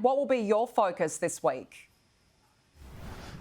What will be your focus this week?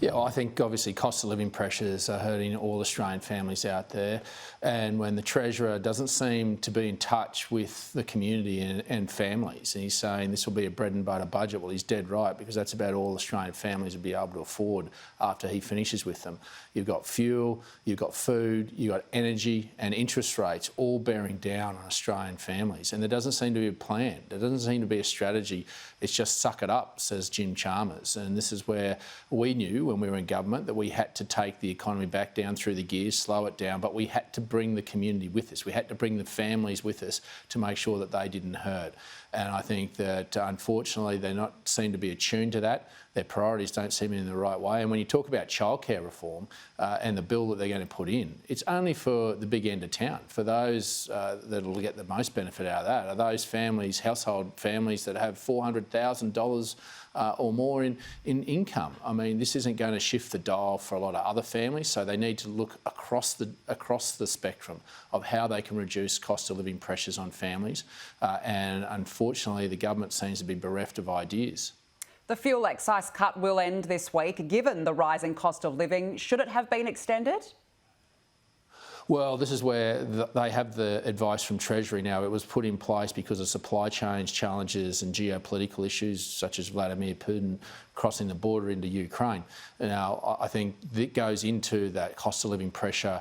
Yeah, well, I think obviously cost of living pressures are hurting all Australian families out there, and when the Treasurer doesn't seem to be in touch with the community and families, and he's saying this will be a bread and butter budget, well, he's dead right, because that's about all Australian families will be able to afford after he finishes with them. You've got fuel, you've got food, you've got energy and interest rates all bearing down on Australian families, and there doesn't seem to be a plan. There doesn't seem to be a strategy. It's just suck it up, says Jim Chalmers, and this is where we knew when we were in government that we had to take the economy back down through the gears, slow it down, but we had to bring the community with us. We had to bring the families with us to make sure that they didn't hurt. And I think that unfortunately they not seem to be attuned to that. Their priorities don't seem in the right way. And when you talk about childcare reform and the bill that they're going to put in, it's only for the big end of town. For those that will get the most benefit out of that are those families, household families that have $400,000 or more in income. I mean, this isn't going to shift the dial for a lot of other families, so they need to look across the spectrum of how they can reduce cost of living pressures on families. And unfortunately, the government seems to be bereft of ideas. The fuel excise cut will end this week. Given the rising cost of living, should it have been extended? Well, this is where they have the advice from Treasury now. It was put in place because of supply chain challenges and geopolitical issues such as Vladimir Putin crossing the border into Ukraine. Now, I think that goes into that cost of living pressure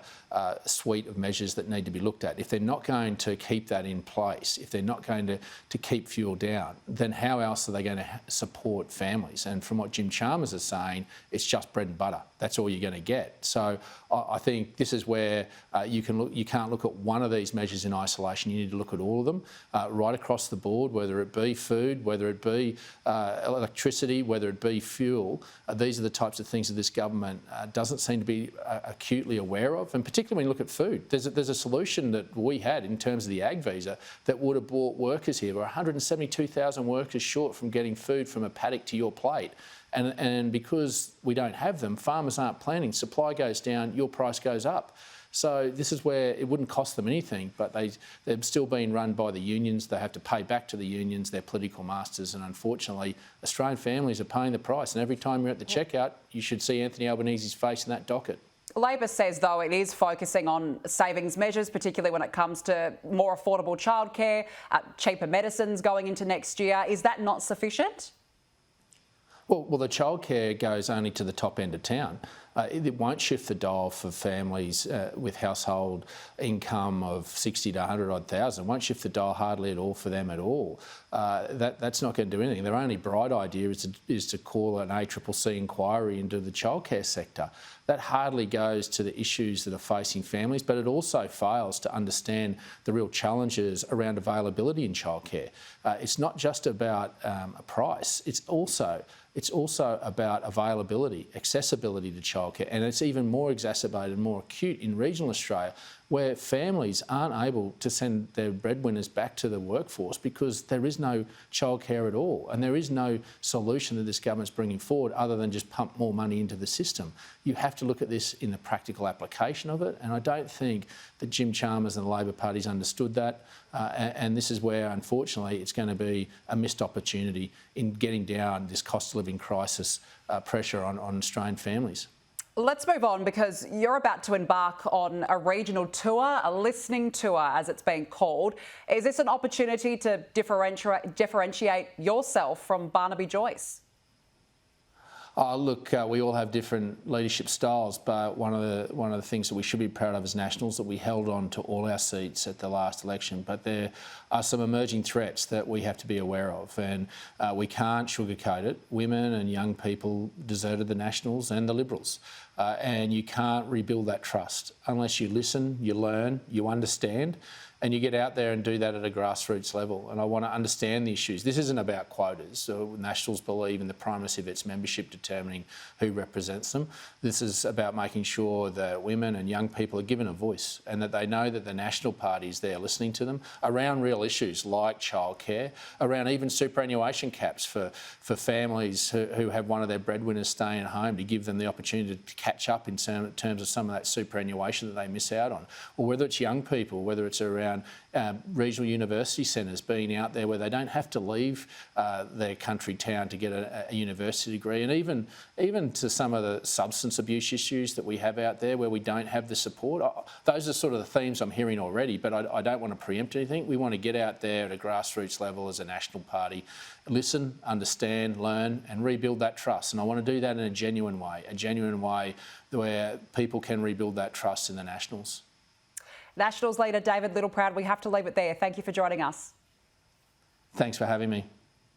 suite of measures that need to be looked at. If they're not going to keep that in place, if they're not going to keep fuel down, then how else are they going to support families? And from what Jim Chalmers is saying, it's just bread and butter. That's all you're going to get. So I think this is where you can't look at one of these measures in isolation. You need to look at all of them right across the board, whether it be food, whether it be electricity, whether it be fuel. These are the types of things that this government doesn't seem to be acutely aware of, and particularly when you look at food. There's a solution that we had in terms of the ag visa that would have brought workers here. We're 172,000 workers short from getting food from a paddock to your plate. And because we don't have them, farmers aren't planting, supply goes down, your price goes up. So this is where it wouldn't cost them anything, but they're still being run by the unions. They have to pay back to the unions, their political masters, and unfortunately, Australian families are paying the price. And every time you're at the checkout, you should see Anthony Albanese's face in that docket. Labor says, though, it is focusing on savings measures, particularly when it comes to more affordable childcare, cheaper medicines going into next year. Is that not sufficient? Well, the childcare goes only to the top end of town. It won't shift the dial for families with household income of 60 to 100 odd thousand. It won't shift the dial hardly at all for them at all. That's not going to do anything. Their only bright idea is to call an ACCC inquiry into the childcare sector. That hardly goes to the issues that are facing families, but it also fails to understand the real challenges around availability in childcare. It's not just about a price. It's also about availability, accessibility to childcare, and it's even more exacerbated, more acute in regional Australia, where families aren't able to send their breadwinners back to the workforce because there is no childcare at all, and there is no solution that this government's bringing forward other than just pump more money into the system. You have to look at this in the practical application of it, and I don't think that Jim Chalmers and the Labor Party's understood that, and this is where, unfortunately, it's going to be a missed opportunity in getting down this cost of living crisis pressure on Australian families. Let's move on, because you're about to embark on a regional tour, a listening tour as it's being called. Is this an opportunity to differentiate yourself from Barnaby Joyce? Look, we all have different leadership styles, but one of the things that we should be proud of as Nationals that we held on to all our seats at the last election. But there are some emerging threats that we have to be aware of, and we can't sugarcoat it. Women and young people deserted the Nationals and the Liberals, and you can't rebuild that trust unless you listen, you learn, you understand, and you get out there and do that at a grassroots level. And I want to understand the issues. This isn't about quotas. So Nationals believe in the primacy of its membership determining who represents them. This is about making sure that women and young people are given a voice and that they know that the National Party is there listening to them around real issues like childcare, around even superannuation caps for families who have one of their breadwinners staying at home, to give them the opportunity to catch up in terms of some of that superannuation that they miss out on. Or whether it's young people, whether it's around around regional university centres being out there where they don't have to leave their country town to get a university degree, and even to some of the substance abuse issues that we have out there where we don't have the support. Those are sort of the themes I'm hearing already, but I don't want to preempt anything. We want to get out there at a grassroots level as a national party, listen, understand, learn and rebuild that trust. And I want to do that in a genuine way where people can rebuild that trust in the Nationals. Nationals leader David Littleproud, we have to leave it there. Thank you for joining us. Thanks for having me.